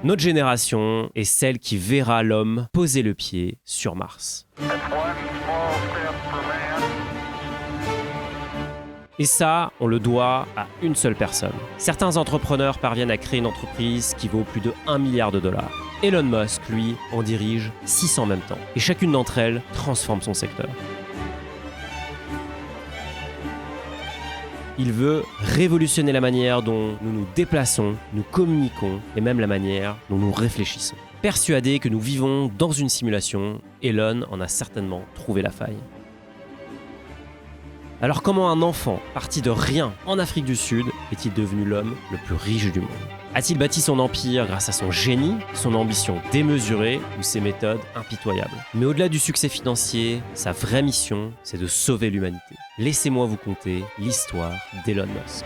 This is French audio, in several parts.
Notre génération est celle qui verra l'homme poser le pied sur Mars. Et ça, on le doit à une seule personne. Certains entrepreneurs parviennent à créer une entreprise qui vaut plus de 1 milliard de dollars. Elon Musk, lui, en dirige 6 en même temps. Et chacune d'entre elles transforme son secteur. Il veut révolutionner la manière dont nous nous déplaçons, nous communiquons et même la manière dont nous réfléchissons. Persuadé que nous vivons dans une simulation, Elon en a certainement trouvé la faille. Alors comment un enfant, parti de rien en Afrique du Sud, est-il devenu l'homme le plus riche du monde ? A-t-il bâti son empire grâce à son génie, son ambition démesurée ou ses méthodes impitoyables ? Mais au-delà du succès financier, sa vraie mission, c'est de sauver l'humanité. Laissez-moi vous conter l'histoire d'Elon Musk.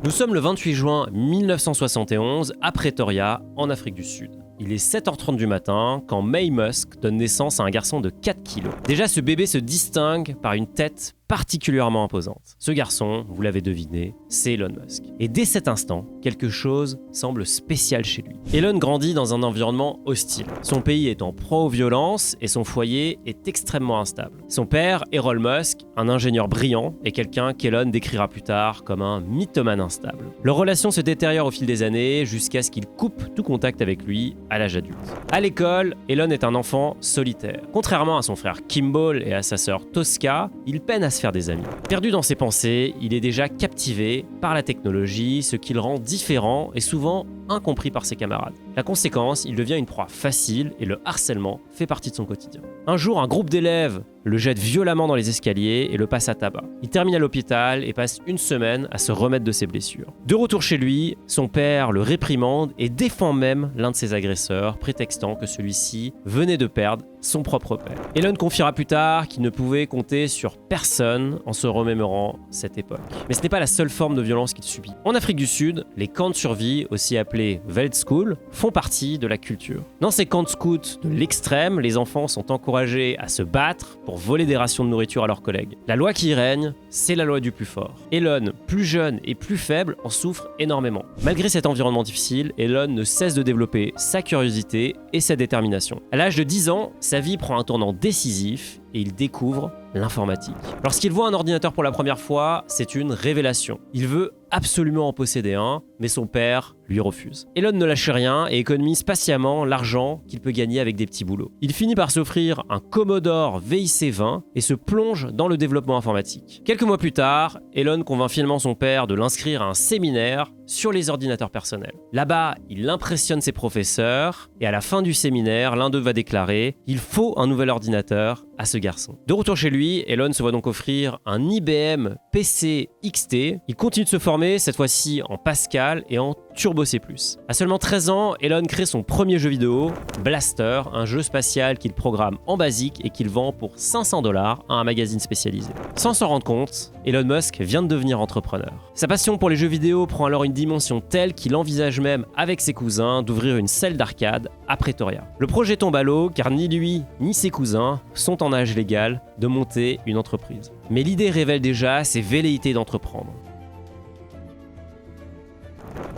Nous sommes le 28 juin 1971 à Pretoria, en Afrique du Sud. Il est 7h30 du matin quand May Musk donne naissance à un garçon de 4 kilos. Déjà, ce bébé se distingue par une tête particulièrement imposante. Ce garçon, vous l'avez deviné, c'est Elon Musk. Et dès cet instant, quelque chose semble spécial chez lui. Elon grandit dans un environnement hostile. Son pays est en proie aux violences et son foyer est extrêmement instable. Son père, Errol Musk, un ingénieur brillant, est quelqu'un qu'Elon décrira plus tard comme un mythomane instable. Leur relation se détériore au fil des années jusqu'à ce qu'il coupe tout contact avec lui à l'âge adulte. À l'école, Elon est un enfant solitaire. Contrairement à son frère Kimball et à sa sœur Tosca, il peine à se faire des amis. Perdu dans ses pensées, il est déjà captivé par la technologie, ce qui le rend différent et souvent incompris par ses camarades. La conséquence, il devient une proie facile et le harcèlement fait partie de son quotidien. Un jour, un groupe d'élèves le jette violemment dans les escaliers et le passe à tabac. Il termine à l'hôpital et passe une semaine à se remettre de ses blessures. De retour chez lui, son père le réprimande et défend même l'un de ses agresseurs, prétextant que celui-ci venait de perdre son propre père. Elon confiera plus tard qu'il ne pouvait compter sur personne en se remémorant cette époque. Mais ce n'est pas la seule forme de violence qu'il subit. En Afrique du Sud, les camps de survie, aussi appelés Veldskool, font partie de la culture. Dans ces camps de scouts de l'extrême, les enfants sont encouragés à se battre pour voler des rations de nourriture à leurs collègues. La loi qui y règne, c'est la loi du plus fort. Elon, plus jeune et plus faible, en souffre énormément. Malgré cet environnement difficile, Elon ne cesse de développer sa curiosité et sa détermination. À l'âge de 10 ans, sa vie prend un tournant décisif et il découvre l'informatique. Lorsqu'il voit un ordinateur pour la première fois, c'est une révélation. Il veut absolument en posséder un, mais son père lui refuse. Elon ne lâche rien et économise patiemment l'argent qu'il peut gagner avec des petits boulots. Il finit par s'offrir un Commodore VIC-20 et se plonge dans le développement informatique. Quelques mois plus tard, Elon convainc finalement son père de l'inscrire à un séminaire sur les ordinateurs personnels. Là-bas, il impressionne ses professeurs et à la fin du séminaire, l'un d'eux va déclarer « Il faut un nouvel ordinateur à ce garçon ». De retour chez lui, Elon se voit donc offrir un IBM PC XT. Il continue de se former, cette fois-ci en Pascal et en Turbo C++. À seulement 13 ans, Elon crée son premier jeu vidéo, Blaster, un jeu spatial qu'il programme en basique et qu'il vend pour 500 $ à un magazine spécialisé. Sans s'en rendre compte, Elon Musk vient de devenir entrepreneur. Sa passion pour les jeux vidéo prend alors une dimension telle qu'il envisage même avec ses cousins d'ouvrir une salle d'arcade à Pretoria. Le projet tombe à l'eau car ni lui ni ses cousins sont en âge légal de monter une entreprise. Mais l'idée révèle déjà ses velléités d'entreprendre.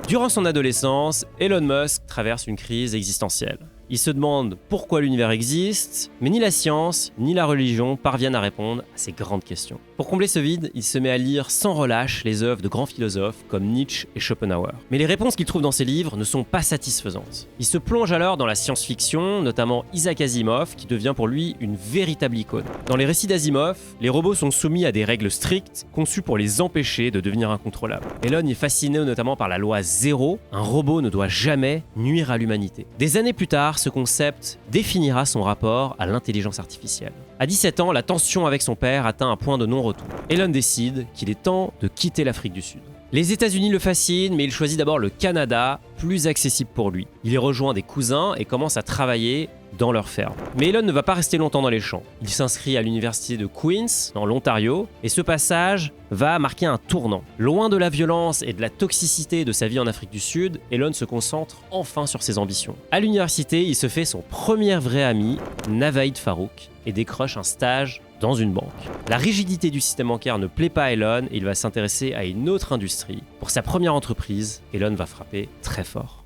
Durant son adolescence, Elon Musk traverse une crise existentielle. Il se demande pourquoi l'univers existe, mais ni la science ni la religion parviennent à répondre à ces grandes questions. Pour combler ce vide, il se met à lire sans relâche les œuvres de grands philosophes comme Nietzsche et Schopenhauer. Mais les réponses qu'il trouve dans ces livres ne sont pas satisfaisantes. Il se plonge alors dans la science-fiction, notamment Isaac Asimov, qui devient pour lui une véritable icône. Dans les récits d'Asimov, les robots sont soumis à des règles strictes, conçues pour les empêcher de devenir incontrôlables. Elon est fasciné notamment par la loi 0, un robot ne doit jamais nuire à l'humanité. Des années plus tard, ce concept définira son rapport à l'intelligence artificielle. À 17 ans, la tension avec son père atteint un point de non-retour. Elon décide qu'il est temps de quitter l'Afrique du Sud. Les États-Unis le fascinent, mais il choisit d'abord le Canada, plus accessible pour lui. Il y rejoint des cousins et commence à travailler dans leur ferme. Mais Elon ne va pas rester longtemps dans les champs. Il s'inscrit à l'université de Queen's, dans l'Ontario, et ce passage va marquer un tournant. Loin de la violence et de la toxicité de sa vie en Afrique du Sud, Elon se concentre enfin sur ses ambitions. À l'université, il se fait son premier vrai ami, Navaid Farouk, et décroche un stage dans une banque. La rigidité du système bancaire ne plaît pas à Elon et il va s'intéresser à une autre industrie. Pour sa première entreprise, Elon va frapper très fort.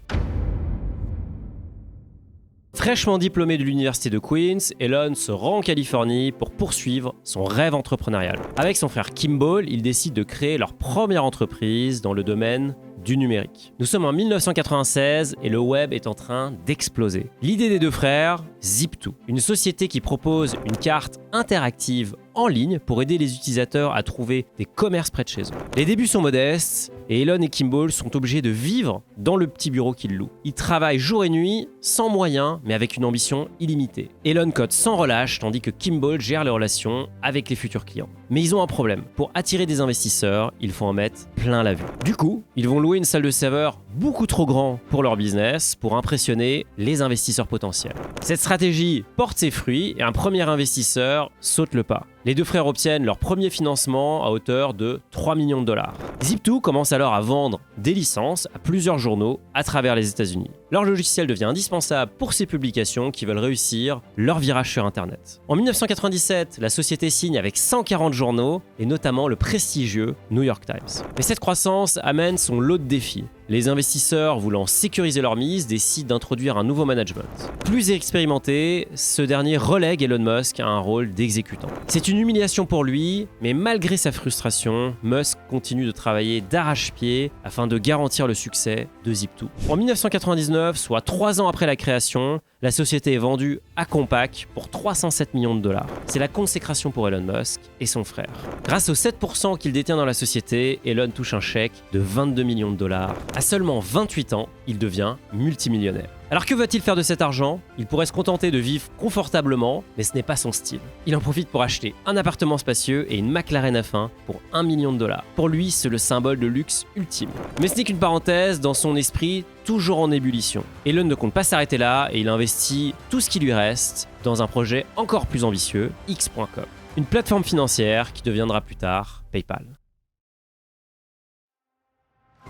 Fraîchement diplômé de l'université de Queen's, Elon se rend en Californie pour poursuivre son rêve entrepreneurial. Avec son frère Kimball, ils décident de créer leur première entreprise dans le domaine du numérique. Nous sommes en 1996 et le web est en train d'exploser. L'idée des deux frères, Zip2, une société qui propose une carte interactive en ligne pour aider les utilisateurs à trouver des commerces près de chez eux. Les débuts sont modestes et Elon et Kimball sont obligés de vivre dans le petit bureau qu'ils louent. Ils travaillent jour et nuit, sans moyens, mais avec une ambition illimitée. Elon code sans relâche, tandis que Kimball gère les relations avec les futurs clients. Mais ils ont un problème. Pour attirer des investisseurs, il faut en mettre plein la vue. Du coup, ils vont louer une salle de serveur beaucoup trop grande pour leur business pour impressionner les investisseurs potentiels. Cette stratégie porte ses fruits et un premier investisseur saute le pas. Les deux frères obtiennent leur premier financement à hauteur de 3 millions de dollars. Zip2 commence alors à vendre des licences à plusieurs journaux à travers les États-Unis. Leur logiciel devient indispensable pour ces publications qui veulent réussir leur virage sur Internet. En 1997, la société signe avec 140 journaux et notamment le prestigieux New York Times. Mais cette croissance amène son lot de défis. Les investisseurs voulant sécuriser leur mise décident d'introduire un nouveau management. Plus expérimenté, ce dernier relègue Elon Musk à un rôle d'exécutant. C'est une humiliation pour lui, mais malgré sa frustration, Musk continue de travailler d'arrache-pied afin de garantir le succès de Zip2. En 1999, soit 3 ans après la création, la société est vendue à Compaq pour 307 millions de dollars. C'est la consécration pour Elon Musk et son frère. Grâce aux 7% qu'il détient dans la société, Elon touche un chèque de 22 millions de dollars. À seulement 28 ans, il devient multimillionnaire. Alors que va-t-il faire de cet argent? Il pourrait se contenter de vivre confortablement, mais ce n'est pas son style. Il en profite pour acheter un appartement spacieux et une McLaren F1 pour 1 million de dollars. Pour lui, c'est le symbole de luxe ultime. Mais ce n'est qu'une parenthèse dans son esprit toujours en ébullition. Elon ne compte pas s'arrêter là et il investit tout ce qui lui reste dans un projet encore plus ambitieux, X.com. Une plateforme financière qui deviendra plus tard PayPal.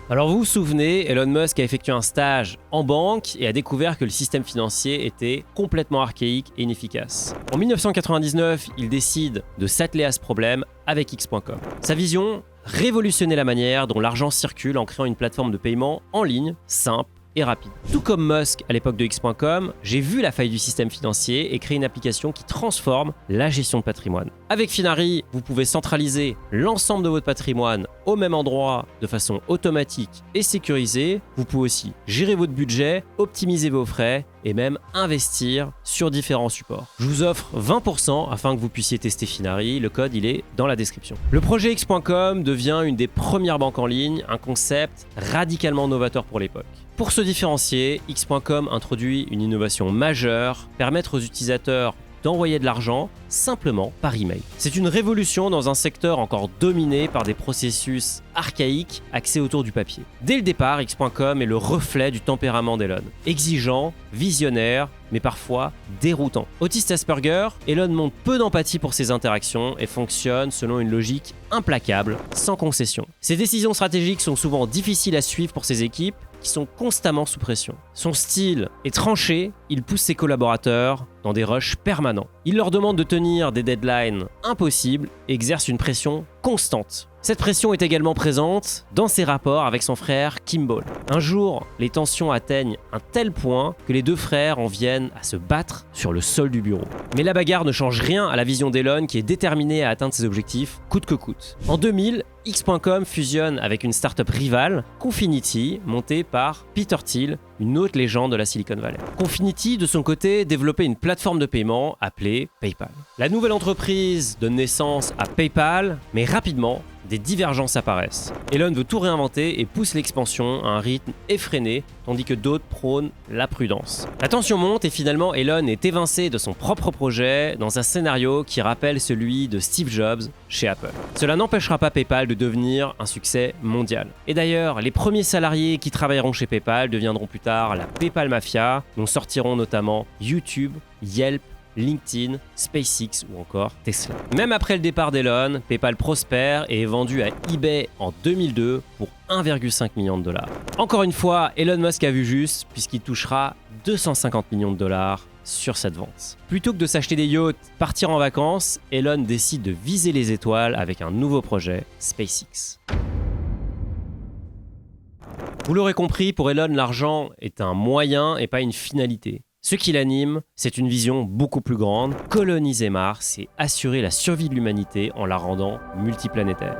Alors vous vous souvenez, Elon Musk a effectué un stage en banque et a découvert que le système financier était complètement archaïque et inefficace. En 1999, il décide de s'atteler à ce problème avec X.com. Sa vision, révolutionner la manière dont l'argent circule en créant une plateforme de paiement en ligne, simple et rapide. Tout comme Musk à l'époque de X.com, j'ai vu la faille du système financier et créé une application qui transforme la gestion de patrimoine. Avec Finari, vous pouvez centraliser l'ensemble de votre patrimoine au même endroit de façon automatique et sécurisée. Vous pouvez aussi gérer votre budget, optimiser vos frais et même investir sur différents supports. Je vous offre 20% afin que vous puissiez tester Finari. Le code, il est dans la description. Le projet X.com devient une des premières banques en ligne, un concept radicalement novateur pour l'époque. Pour se différencier, X.com introduit une innovation majeure, permettre aux utilisateurs d'envoyer de l'argent simplement par email. C'est une révolution dans un secteur encore dominé par des processus archaïques axés autour du papier. Dès le départ, X.com est le reflet du tempérament d'Elon. Exigeant, visionnaire, mais parfois déroutant. Autiste Asperger, Elon montre peu d'empathie pour ses interactions et fonctionne selon une logique implacable, sans concession. Ses décisions stratégiques sont souvent difficiles à suivre pour ses équipes, qui sont constamment sous pression. Son style est tranché, il pousse ses collaborateurs dans des rushs permanents. Il leur demande de tenir des deadlines impossibles et exerce une pression constante. Cette pression est également présente dans ses rapports avec son frère Kimball. Un jour, les tensions atteignent un tel point que les deux frères en viennent à se battre sur le sol du bureau. Mais la bagarre ne change rien à la vision d'Elon qui est déterminé à atteindre ses objectifs coûte que coûte. En 2000, X.com fusionne avec une startup rivale, Confinity, montée par Peter Thiel, une autre légende de la Silicon Valley. Confinity, de son côté, développait une plateforme de paiement appelée PayPal. La nouvelle entreprise donne naissance à PayPal, mais rapidement, des divergences apparaissent. Elon veut tout réinventer et pousse l'expansion à un rythme effréné, tandis que d'autres prônent la prudence. La tension monte et finalement Elon est évincé de son propre projet dans un scénario qui rappelle celui de Steve Jobs chez Apple. Cela n'empêchera pas PayPal de devenir un succès mondial. Et d'ailleurs, les premiers salariés qui travailleront chez PayPal deviendront plus tard la PayPal Mafia, dont sortiront notamment YouTube, Yelp, LinkedIn, SpaceX ou encore Tesla. Même après le départ d'Elon, PayPal prospère et est vendu à eBay en 2002 pour 1,5 million de dollars. Encore une fois, Elon Musk a vu juste puisqu'il touchera 250 millions de dollars sur cette vente. Plutôt que de s'acheter des yachts, partir en vacances, Elon décide de viser les étoiles avec un nouveau projet, SpaceX. Vous l'aurez compris, pour Elon, l'argent est un moyen et pas une finalité. Ce qui l'anime, c'est une vision beaucoup plus grande, coloniser Mars et assurer la survie de l'humanité en la rendant multiplanétaire.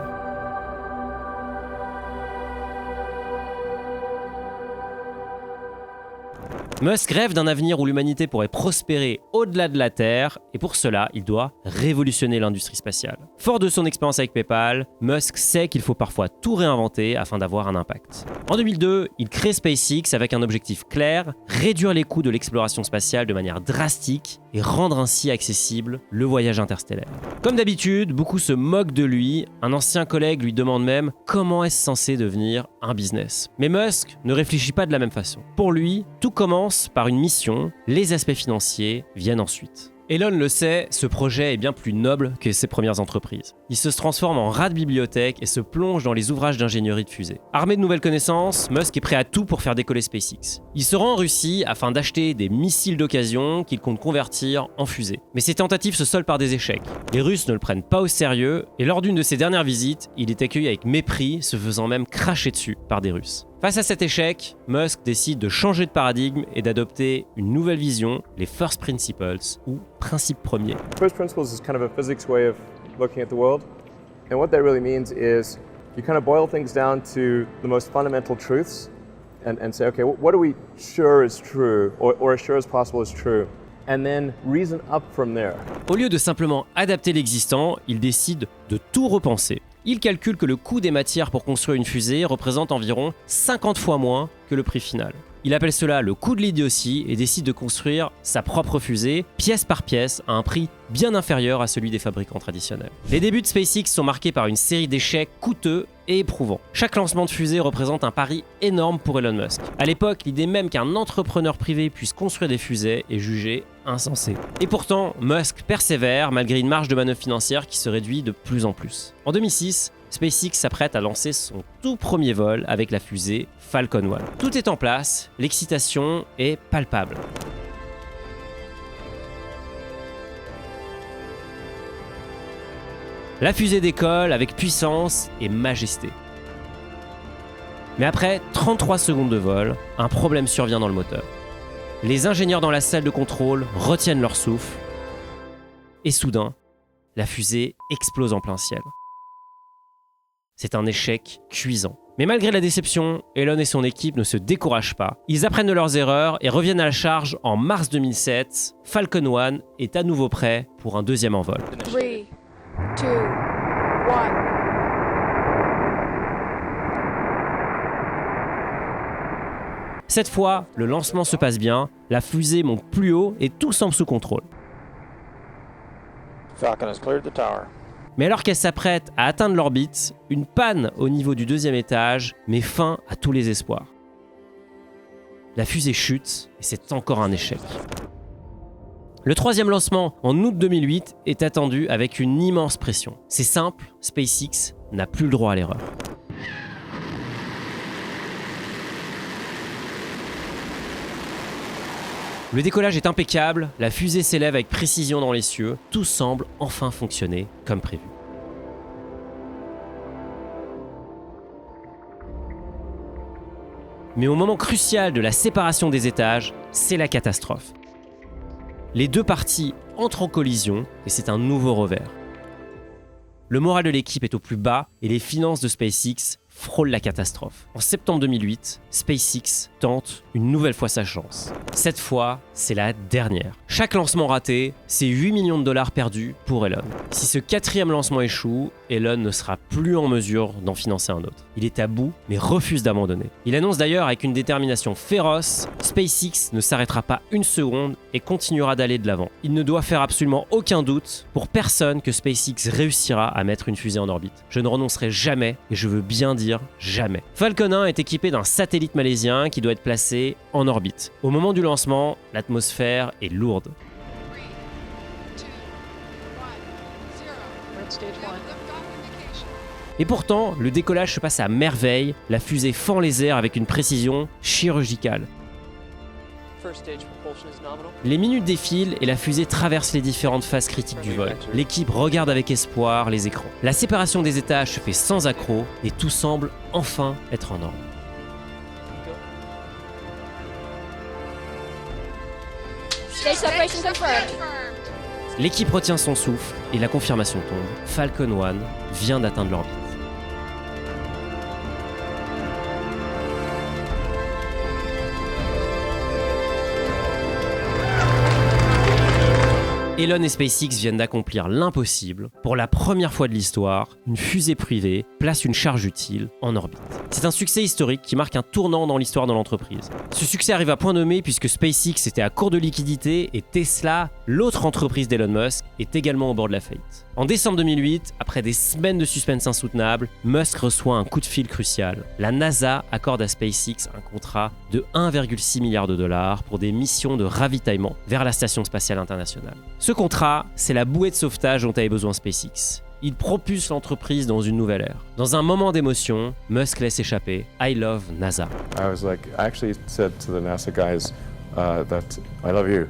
Musk rêve d'un avenir où l'humanité pourrait prospérer au-delà de la Terre, et pour cela, il doit révolutionner l'industrie spatiale. Fort de son expérience avec PayPal, Musk sait qu'il faut parfois tout réinventer afin d'avoir un impact. En 2002, il crée SpaceX avec un objectif clair, réduire les coûts de l'exploration spatiale de manière drastique et rendre ainsi accessible le voyage interstellaire. Comme d'habitude, beaucoup se moquent de lui, un ancien collègue lui demande même comment est-ce censé devenir un business. Mais Musk ne réfléchit pas de la même façon. Pour lui, tout commence par une mission, les aspects financiers viennent ensuite. Elon le sait, ce projet est bien plus noble que ses premières entreprises. Il se transforme en rat de bibliothèque et se plonge dans les ouvrages d'ingénierie de fusée. Armé de nouvelles connaissances, Musk est prêt à tout pour faire décoller SpaceX. Il se rend en Russie afin d'acheter des missiles d'occasion qu'il compte convertir en fusées. Mais ses tentatives se soldent par des échecs. Les Russes ne le prennent pas au sérieux et lors d'une de ses dernières visites, il est accueilli avec mépris, se faisant même cracher dessus par des Russes. Face à cet échec, Musk décide de changer de paradigme et d'adopter une nouvelle vision, les First Principles, ou principes premiers. First principles is kind of a physics way of looking at the world. And what that really means is you kind of boil things down to the most fundamental truths and say, okay, what are we sure is true or as sure as possible is true? And then reason up from there. Au lieu de simplement adapter l'existant, il décide de tout repenser. Il calcule que le coût des matières pour construire une fusée représente environ 50 fois moins que le prix final. Il appelle cela le coût de l'idiotie et décide de construire sa propre fusée, pièce par pièce, à un prix bien inférieur à celui des fabricants traditionnels. Les débuts de SpaceX sont marqués par une série d'échecs coûteux et éprouvants. Chaque lancement de fusée représente un pari énorme pour Elon Musk. À l'époque, l'idée même qu'un entrepreneur privé puisse construire des fusées est jugée insensée. Et pourtant, Musk persévère malgré une marge de manœuvre financière qui se réduit de plus en plus. En 2006, SpaceX s'apprête à lancer son tout premier vol avec la fusée Falcon 1. Tout est en place, l'excitation est palpable. La fusée décolle avec puissance et majesté. Mais après 33 secondes de vol, un problème survient dans le moteur. Les ingénieurs dans la salle de contrôle retiennent leur souffle et soudain, la fusée explose en plein ciel. C'est un échec cuisant. Mais malgré la déception, Elon et son équipe ne se découragent pas. Ils apprennent de leurs erreurs et reviennent à la charge en mars 2007. Falcon 1 est à nouveau prêt pour un deuxième envol. 3, 2, 1. Cette fois, le lancement se passe bien, la fusée monte plus haut et tout semble sous contrôle. Falcon has cleared the tower. Mais alors qu'elle s'apprête à atteindre l'orbite, une panne au niveau du deuxième étage met fin à tous les espoirs. La fusée chute et c'est encore un échec. Le troisième lancement, en août 2008, est attendu avec une immense pression. C'est simple, SpaceX n'a plus le droit à l'erreur. Le décollage est impeccable, la fusée s'élève avec précision dans les cieux, tout semble enfin fonctionner comme prévu. Mais au moment crucial de la séparation des étages, c'est la catastrophe. Les deux parties entrent en collision et c'est un nouveau revers. Le moral de l'équipe est au plus bas et les finances de SpaceX frôle la catastrophe. En septembre 2008, SpaceX tente une nouvelle fois sa chance. Cette fois, c'est la dernière. Chaque lancement raté, c'est 8 millions de dollars perdus pour Elon. Si ce 4e lancement échoue, Elon ne sera plus en mesure d'en financer un autre. Il est à bout, mais refuse d'abandonner. Il annonce d'ailleurs avec une détermination féroce, SpaceX ne s'arrêtera pas une seconde et continuera d'aller de l'avant. Il ne doit faire absolument aucun doute pour personne que SpaceX réussira à mettre une fusée en orbite. Je ne renoncerai jamais, et je veux bien dire jamais. Falcon 1 est équipé d'un satellite malaisien qui doit être placé en orbite. Au moment du lancement, l'atmosphère est lourde. 3, 2, 1, 0. Stage 1. Liftoff indication. Et pourtant, le décollage se passe à merveille, la fusée fend les airs avec une précision chirurgicale. First stage propulsion is nominal. Les minutes défilent et la fusée traverse les différentes phases critiques du vol. L'équipe regarde avec espoir les écrans. La séparation des étages se fait sans accroc et tout semble enfin être en ordre. Stage separation confirmed. L'équipe retient son souffle et la confirmation tombe. Falcon 1 vient d'atteindre l'orbite. Elon et SpaceX viennent d'accomplir l'impossible. Pour la première fois de l'histoire, une fusée privée place une charge utile en orbite. C'est un succès historique qui marque un tournant dans l'histoire de l'entreprise. Ce succès arrive à point nommé puisque SpaceX était à court de liquidités et Tesla, l'autre entreprise d'Elon Musk, est également au bord de la faillite. En décembre 2008, après des semaines de suspense insoutenable, Musk reçoit un coup de fil crucial. La NASA accorde à SpaceX un contrat de 1,6 milliard de dollars pour des missions de ravitaillement vers la Station spatiale internationale. Ce contrat, c'est la bouée de sauvetage dont avait besoin SpaceX. Il propulse l'entreprise dans une nouvelle ère. Dans un moment d'émotion, Musk laisse échapper « I love NASA ». I was like, I actually said to the NASA guys that I love you.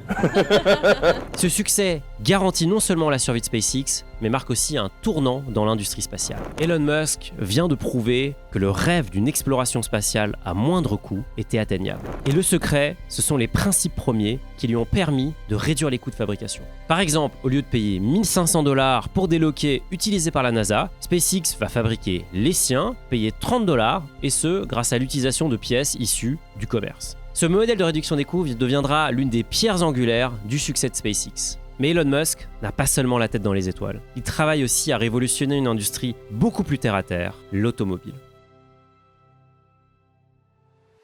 Ce succès garantit non seulement la survie de SpaceX, mais marque aussi un tournant dans l'industrie spatiale. Elon Musk vient de prouver que le rêve d'une exploration spatiale à moindre coût était atteignable. Et le secret, ce sont les principes premiers qui lui ont permis de réduire les coûts de fabrication. Par exemple, au lieu de payer 1 500 $ pour des loquets utilisés par la NASA, SpaceX va fabriquer les siens, payer 30 $, et ce, grâce à l'utilisation de pièces issues du commerce. Ce modèle de réduction des coûts deviendra l'une des pierres angulaires du succès de SpaceX. Mais Elon Musk n'a pas seulement la tête dans les étoiles. Il travaille aussi à révolutionner une industrie beaucoup plus terre-à-terre, l'automobile.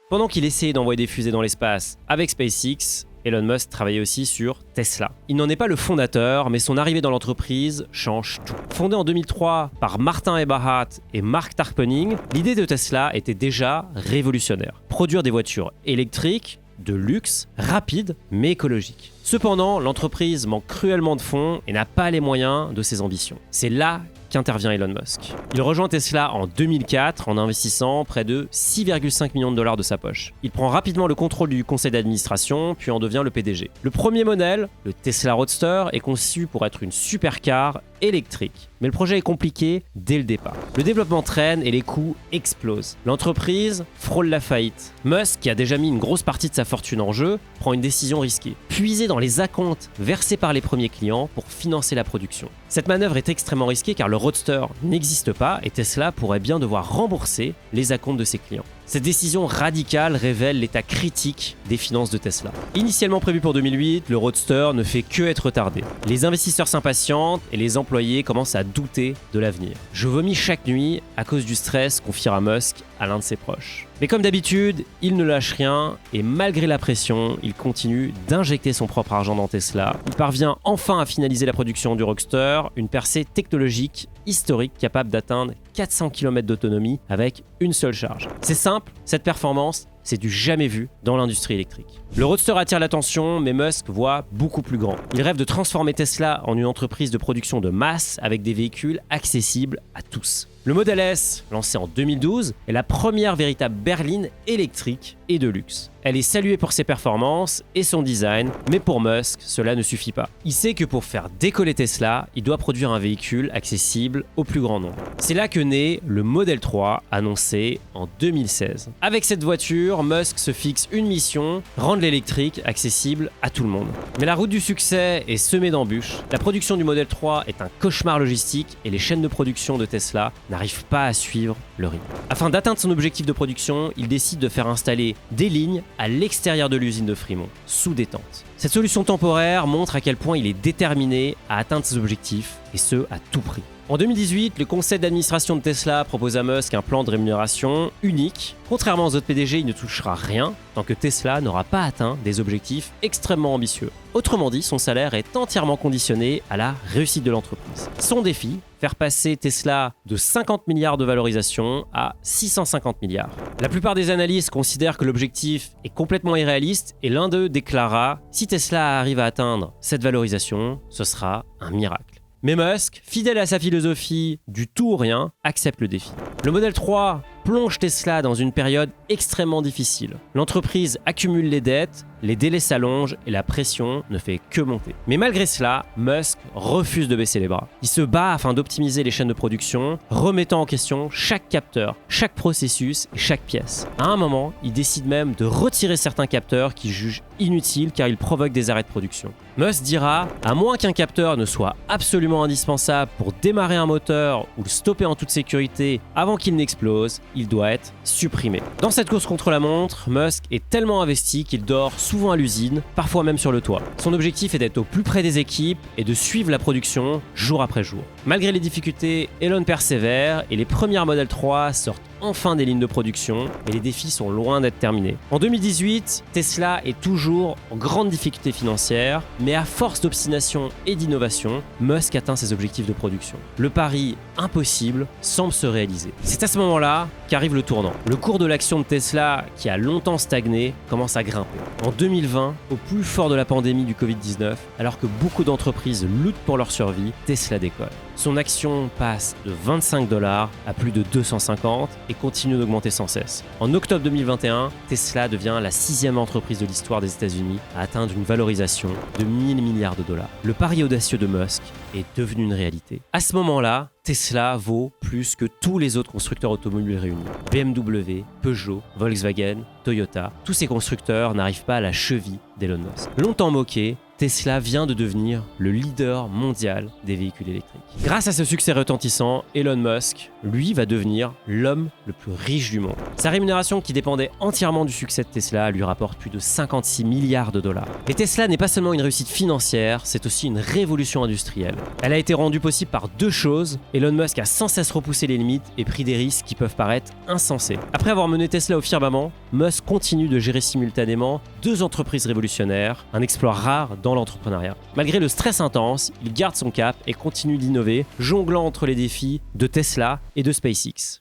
Pendant qu'il essayait d'envoyer des fusées dans l'espace avec SpaceX, Elon Musk travaillait aussi sur Tesla. Il n'en est pas le fondateur, mais son arrivée dans l'entreprise change tout. Fondée en 2003 par Martin Eberhard et Mark Tarpenning, l'idée de Tesla était déjà révolutionnaire. Produire des voitures électriques, de luxe, rapides, mais écologiques. Cependant, l'entreprise manque cruellement de fonds et n'a pas les moyens de ses ambitions. C'est là qu'intervient Elon Musk. Il rejoint Tesla en 2004 en investissant près de 6,5 millions de dollars de sa poche. Il prend rapidement le contrôle du conseil d'administration, puis en devient le PDG. Le premier modèle, le Tesla Roadster, est conçu pour être une supercar électrique. Mais le projet est compliqué dès le départ. Le développement traîne et les coûts explosent. L'entreprise frôle la faillite. Musk, qui a déjà mis une grosse partie de sa fortune en jeu, prend une décision risquée. Puiser dans les acomptes versés par les premiers clients pour financer la production. Cette manœuvre est extrêmement risquée car le Roadster n'existe pas et Tesla pourrait bien devoir rembourser les acomptes de ses clients. Cette décision radicale révèle l'état critique des finances de Tesla. Initialement prévu pour 2008, le Roadster ne fait que être retardé. Les investisseurs s'impatientent et les employés commencent à douter de l'avenir. « Je vomis chaque nuit à cause du stress », confiera Musk à l'un de ses proches. Mais comme d'habitude, il ne lâche rien et malgré la pression, il continue d'injecter son propre argent dans Tesla. Il parvient enfin à finaliser la production du Roadster, une percée technologique historique capable d'atteindre 400 km d'autonomie avec une seule charge. C'est simple, cette performance, c'est du jamais vu dans l'industrie électrique. Le Roadster attire l'attention, mais Musk voit beaucoup plus grand. Il rêve de transformer Tesla en une entreprise de production de masse avec des véhicules accessibles à tous. Le Model S, lancé en 2012, est la première véritable berline électrique et de luxe. elle est saluée pour ses performances et son design, mais pour Musk, cela ne suffit pas. Il sait que pour faire décoller Tesla, il doit produire un véhicule accessible au plus grand nombre. C'est là que naît le Model 3, annoncé en 2016. Avec cette voiture, Musk se fixe une mission, rendre l'électrique accessible à tout le monde. Mais la route du succès est semée d'embûches. La production du Model 3 est un cauchemar logistique et les chaînes de production de Tesla n'arrivent pas à suivre le rythme. Afin d'atteindre son objectif de production, il décide de faire installer des lignes à l'extérieur de l'usine de Fremont, sous détente. Cette solution temporaire montre à quel point il est déterminé à atteindre ses objectifs, et ce, à tout prix. En 2018, le conseil d'administration de Tesla propose à Musk un plan de rémunération unique. Contrairement aux autres PDG, il ne touchera rien tant que Tesla n'aura pas atteint des objectifs extrêmement ambitieux. Autrement dit, son salaire est entièrement conditionné à la réussite de l'entreprise. Son défi, faire passer Tesla de 50 milliards de valorisation à 650 milliards. La plupart des analystes considèrent que l'objectif est complètement irréaliste et l'un d'eux déclara « Si Tesla arrive à atteindre cette valorisation, ce sera un miracle ». Mais Musk, fidèle à sa philosophie du tout ou rien, accepte le défi. Le Model 3 plonge Tesla dans une période extrêmement difficile. L'entreprise accumule les dettes, les délais s'allongent et la pression ne fait que monter. Mais malgré cela, Musk refuse de baisser les bras. Il se bat afin d'optimiser les chaînes de production, remettant en question chaque capteur, chaque processus et chaque pièce. À un moment, il décide même de retirer certains capteurs qu'il juge inutiles car ils provoquent des arrêts de production. Musk dira, à moins qu'un capteur ne soit absolument indispensable pour démarrer un moteur ou le stopper en toute sécurité avant qu'il n'explose, il doit être supprimé. Dans cette course contre la montre, Musk est tellement investi qu'il dort souvent à l'usine, parfois même sur le toit. Son objectif est d'être au plus près des équipes et de suivre la production jour après jour. Malgré les difficultés, Elon persévère et les premières Model 3 sortent enfin des lignes de production, mais les défis sont loin d'être terminés. En 2018, Tesla est toujours en grande difficulté financière, mais à force d'obstination et d'innovation, Musk atteint ses objectifs de production. Le pari impossible semble se réaliser. C'est à ce moment-là qu'arrive le tournant. Le cours de l'action de Tesla, qui a longtemps stagné, commence à grimper. En 2020, au plus fort de la pandémie du Covid-19, alors que beaucoup d'entreprises luttent pour leur survie, Tesla décolle. Son action passe de 25 $ à plus de 250 et continue d'augmenter sans cesse. En octobre 2021, Tesla devient la 6e entreprise de l'histoire des États-Unis à atteindre une valorisation de 1000 milliards $. Le pari audacieux de Musk est devenu une réalité. À ce moment-là, Tesla vaut plus que tous les autres constructeurs automobiles réunis. BMW, Peugeot, Volkswagen, Toyota, tous ces constructeurs n'arrivent pas à la cheville d'Elon Musk. Longtemps moqué, Tesla vient de devenir le leader mondial des véhicules électriques. Grâce à ce succès retentissant, Elon Musk, lui, va devenir l'homme le plus riche du monde. Sa rémunération, qui dépendait entièrement du succès de Tesla, lui rapporte plus de 56 milliards $. Et Tesla n'est pas seulement une réussite financière, c'est aussi une révolution industrielle. Elle a été rendue possible par deux choses. Elon Musk a sans cesse repoussé les limites et pris des risques qui peuvent paraître insensés. Après avoir mené Tesla au firmament, Musk continue de gérer simultanément deux entreprises révolutionnaires, un exploit rare dans l'entrepreneuriat. Malgré le stress intense, il garde son cap et continue d'innover, jonglant entre les défis de Tesla et de SpaceX.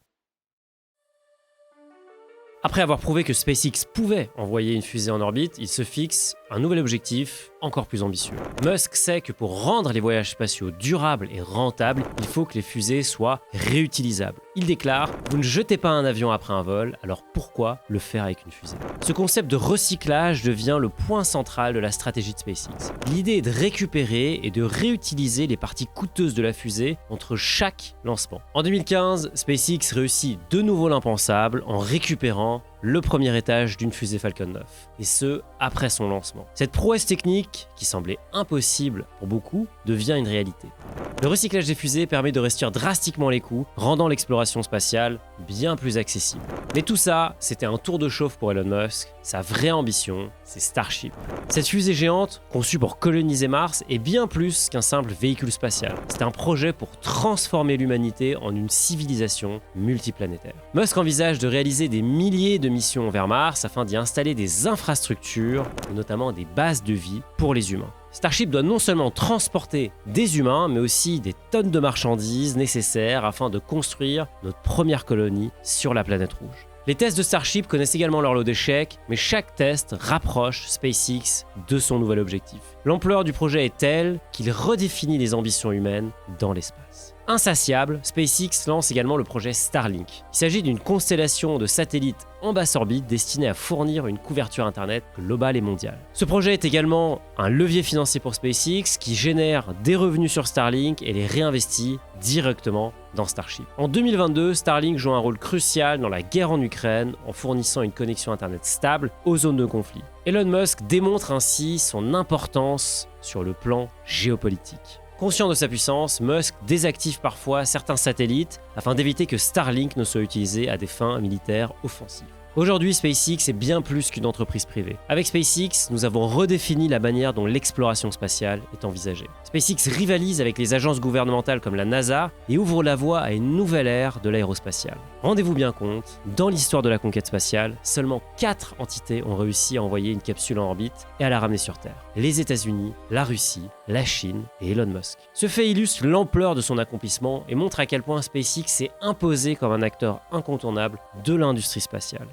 Après avoir prouvé que SpaceX pouvait envoyer une fusée en orbite, il se fixe un nouvel objectif encore plus ambitieux. Musk sait que pour rendre les voyages spatiaux durables et rentables, il faut que les fusées soient réutilisables. Il déclare « Vous ne jetez pas un avion après un vol, alors pourquoi le faire avec une fusée ?» Ce concept de recyclage devient le point central de la stratégie de SpaceX. L'idée est de récupérer et de réutiliser les parties coûteuses de la fusée entre chaque lancement. En 2015, SpaceX réussit de nouveau l'impensable en récupérant le premier étage d'une fusée Falcon 9, et ce, après son lancement. Cette prouesse technique, qui semblait impossible pour beaucoup, devient une réalité. Le recyclage des fusées permet de réduire drastiquement les coûts, rendant l'exploration spatiale bien plus accessible. Mais tout ça, c'était un tour de chauffe pour Elon Musk. Sa vraie ambition, c'est Starship. Cette fusée géante, conçue pour coloniser Mars, est bien plus qu'un simple véhicule spatial. C'est un projet pour transformer l'humanité en une civilisation multiplanétaire. Musk envisage de réaliser des milliers de missions vers Mars afin d'y installer des infrastructures, et notamment des bases de vie pour les humains. Starship doit non seulement transporter des humains, mais aussi des tonnes de marchandises nécessaires afin de construire notre première colonie sur la planète rouge. Les tests de Starship connaissent également leur lot d'échecs, mais chaque test rapproche SpaceX de son nouvel objectif. L'ampleur du projet est telle qu'il redéfinit les ambitions humaines dans l'espace. Insatiable, SpaceX lance également le projet Starlink. Il s'agit d'une constellation de satellites en basse orbite destinée à fournir une couverture Internet globale et mondiale. Ce projet est également un levier financier pour SpaceX qui génère des revenus sur Starlink et les réinvestit directement dans Starship. En 2022, Starlink joue un rôle crucial dans la guerre en Ukraine en fournissant une connexion Internet stable aux zones de conflit. Elon Musk démontre ainsi son importance sur le plan géopolitique. Conscient de sa puissance, Musk désactive parfois certains satellites afin d'éviter que Starlink ne soit utilisé à des fins militaires offensives. Aujourd'hui, SpaceX est bien plus qu'une entreprise privée. Avec SpaceX, nous avons redéfini la manière dont l'exploration spatiale est envisagée. SpaceX rivalise avec les agences gouvernementales comme la NASA et ouvre la voie à une nouvelle ère de l'aérospatiale. Rendez-vous bien compte, dans l'histoire de la conquête spatiale, seulement 4 entités ont réussi à envoyer une capsule en orbite et à la ramener sur Terre. Les États-Unis, la Russie, la Chine et Elon Musk. Ce fait illustre l'ampleur de son accomplissement et montre à quel point SpaceX s'est imposé comme un acteur incontournable de l'industrie spatiale.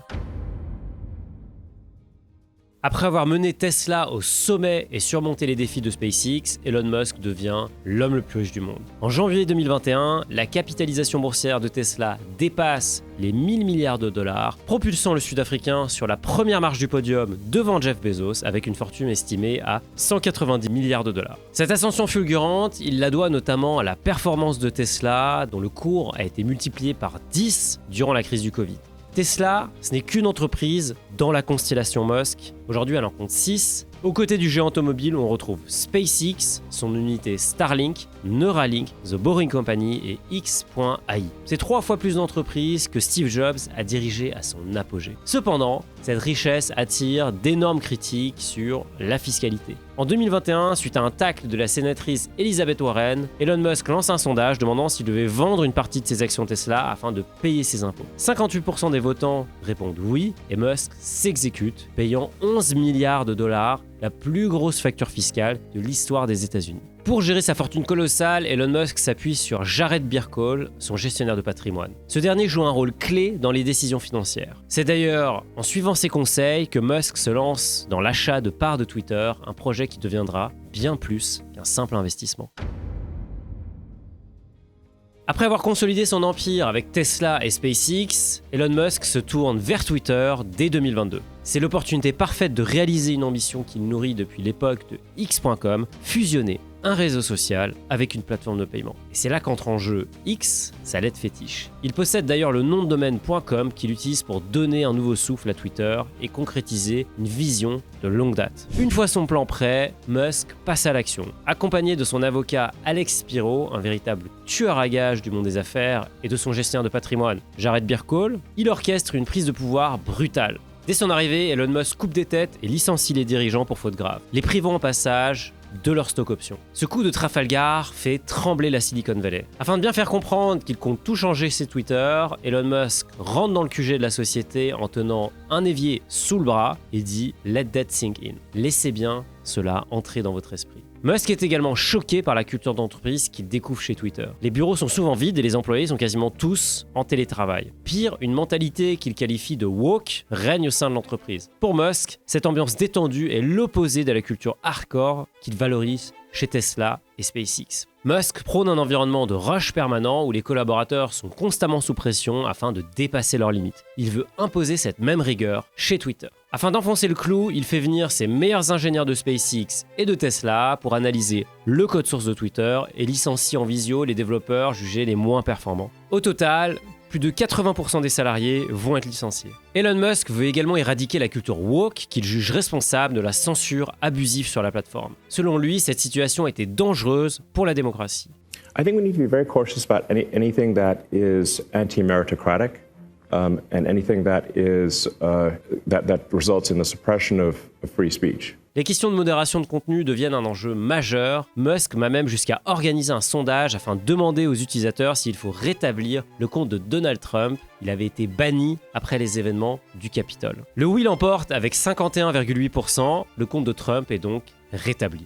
Après avoir mené Tesla au sommet et surmonté les défis de SpaceX, Elon Musk devient l'homme le plus riche du monde. En janvier 2021, la capitalisation boursière de Tesla dépasse les 1000 milliards de dollars, propulsant le Sud-Africain sur la première marche du podium devant Jeff Bezos avec une fortune estimée à 190 milliards de dollars. Cette ascension fulgurante, il la doit notamment à la performance de Tesla, dont le cours a été multiplié par 10 durant la crise du Covid. Tesla, ce n'est qu'une entreprise dans la constellation Musk. Aujourd'hui, elle en compte 6. Aux côtés du géant automobile, on retrouve SpaceX, son unité Starlink, Neuralink, The Boring Company et X.ai. C'est 3 fois plus d'entreprises que Steve Jobs a dirigé à son apogée. Cependant, cette richesse attire d'énormes critiques sur la fiscalité. En 2021, suite à un tacle de la sénatrice Elizabeth Warren, Elon Musk lance un sondage demandant s'il devait vendre une partie de ses actions Tesla afin de payer ses impôts. 58% des votants répondent oui et Musk s'exécute, payant 11 milliards de dollars, la plus grosse facture fiscale de l'histoire des États-Unis. Pour gérer sa fortune colossale, Elon Musk s'appuie sur Jared Birkholl, son gestionnaire de patrimoine. Ce dernier joue un rôle clé dans les décisions financières. C'est d'ailleurs en suivant ses conseils que Musk se lance dans l'achat de parts de Twitter, un projet qui deviendra bien plus qu'un simple investissement. Après avoir consolidé son empire avec Tesla et SpaceX, Elon Musk se tourne vers Twitter dès 2022. C'est l'opportunité parfaite de réaliser une ambition qu'il nourrit depuis l'époque de X.com, fusionner un réseau social avec une plateforme de paiement. Et c'est là qu'entre en jeu X, sa lettre fétiche. Il possède d'ailleurs le nom de domaine .com qu'il utilise pour donner un nouveau souffle à Twitter et concrétiser une vision de longue date. Une fois son plan prêt, Musk passe à l'action. Accompagné de son avocat Alex Spiro, un véritable tueur à gages du monde des affaires, et de son gestionnaire de patrimoine Jared Birkholl, il orchestre une prise de pouvoir brutale. Dès son arrivée, Elon Musk coupe des têtes et licencie les dirigeants pour faute grave, les privant au passage de leur stock option. Ce coup de Trafalgar fait trembler la Silicon Valley. Afin de bien faire comprendre qu'il compte tout changer chez Twitter, Elon Musk rentre dans le QG de la société en tenant un évier sous le bras et dit « Let that sink in ». Laissez bien cela entrer dans votre esprit. Musk est également choqué par la culture d'entreprise qu'il découvre chez Twitter. Les bureaux sont souvent vides et les employés sont quasiment tous en télétravail. Pire, une mentalité qu'il qualifie de woke règne au sein de l'entreprise. Pour Musk, cette ambiance détendue est l'opposé de la culture hardcore qu'il valorise chez Tesla et SpaceX. Musk prône un environnement de rush permanent où les collaborateurs sont constamment sous pression afin de dépasser leurs limites. Il veut imposer cette même rigueur chez Twitter. Afin d'enfoncer le clou, il fait venir ses meilleurs ingénieurs de SpaceX et de Tesla pour analyser le code source de Twitter et licencie en visio les développeurs jugés les moins performants. Au total, plus de 80% des salariés vont être licenciés. Elon Musk veut également éradiquer la culture woke qu'il juge responsable de la censure abusive sur la plateforme. Selon lui, cette situation était dangereuse pour la démocratie. I think we need to be very cautious about anything that is anti-meritocratic and anything that is that results in the suppression of free speech. Les questions de modération de contenu deviennent un enjeu majeur. Musk va même jusqu'à organiser un sondage afin de demander aux utilisateurs s'il faut rétablir le compte de Donald Trump. Il avait été banni après les événements du Capitole. Le oui l'emporte avec 51,8%. Le compte de Trump est donc rétabli.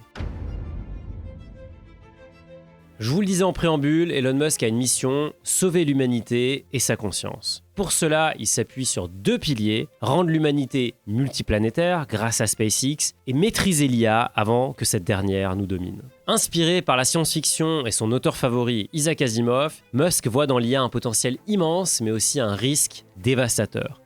Je vous le disais en préambule, Elon Musk a une mission, sauver l'humanité et sa conscience. Pour cela, il s'appuie sur 2 piliers, rendre l'humanité multiplanétaire grâce à SpaceX et maîtriser l'IA avant que cette dernière nous domine. Inspiré par la science-fiction et son auteur favori Isaac Asimov, Musk voit dans l'IA un potentiel immense mais aussi un risque dévastateur.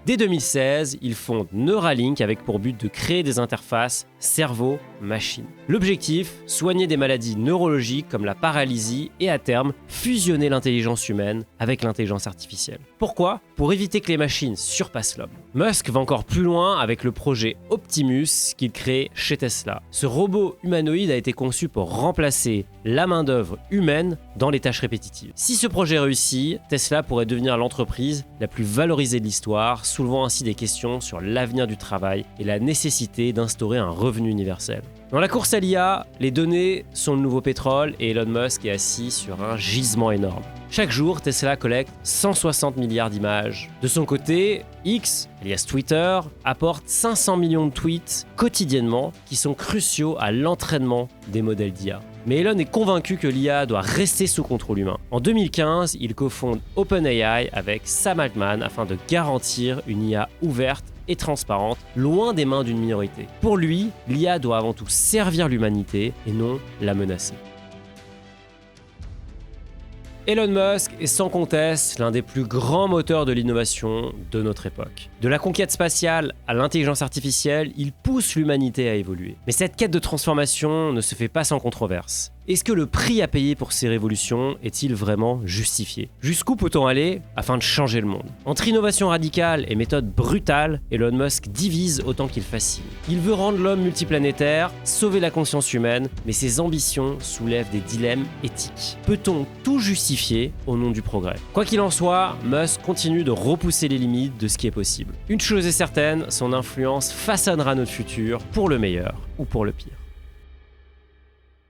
Dès 2016, il fonde Neuralink avec pour but de créer des interfaces cerveau-machine. L'objectif, soigner des maladies neurologiques comme la paralysie et à terme, fusionner l'intelligence humaine avec l'intelligence artificielle. Pourquoi ? Pour éviter que les machines surpassent l'homme. Musk va encore plus loin avec le projet Optimus qu'il crée chez Tesla. Ce robot humanoïde a été conçu pour remplacer la main-d'œuvre humaine dans les tâches répétitives. Si ce projet réussit, Tesla pourrait devenir l'entreprise la plus valorisée de l'histoire, soulevant ainsi des questions sur l'avenir du travail et la nécessité d'instaurer un revenu universel. Dans la course à l'IA, les données sont le nouveau pétrole et Elon Musk est assis sur un gisement énorme. Chaque jour, Tesla collecte 160 milliards d'images. De son côté, X, alias Twitter, apporte 500 millions de tweets quotidiennement qui sont cruciaux à l'entraînement des modèles d'IA. Mais Elon est convaincu que l'IA doit rester sous contrôle humain. En 2015, il cofonde OpenAI avec Sam Altman afin de garantir une IA ouverte et transparente, loin des mains d'une minorité. Pour lui, l'IA doit avant tout servir l'humanité et non la menacer. Elon Musk est sans conteste l'un des plus grands moteurs de l'innovation de notre époque. De la conquête spatiale à l'intelligence artificielle, il pousse l'humanité à évoluer. Mais cette quête de transformation ne se fait pas sans controverse. Est-ce que le prix à payer pour ces révolutions est-il vraiment justifié ? Jusqu'où peut-on aller afin de changer le monde ? Entre innovation radicale et méthode brutale, Elon Musk divise autant qu'il fascine. Il veut rendre l'homme multiplanétaire, sauver la conscience humaine, mais ses ambitions soulèvent des dilemmes éthiques. Peut-on tout justifier au nom du progrès ? Quoi qu'il en soit, Musk continue de repousser les limites de ce qui est possible. Une chose est certaine, son influence façonnera notre futur pour le meilleur ou pour le pire.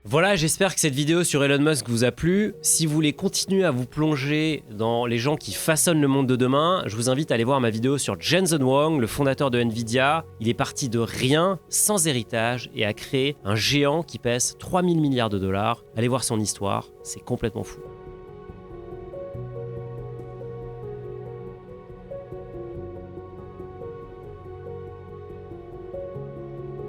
Voilà, j'espère que cette vidéo sur Elon Musk vous a plu. Si vous voulez continuer à vous plonger dans les gens qui façonnent le monde de demain, je vous invite à aller voir ma vidéo sur Jensen Huang, le fondateur de Nvidia. Il est parti de rien, sans héritage, et a créé un géant qui pèse 3000 milliards de dollars. Allez voir son histoire, c'est complètement fou.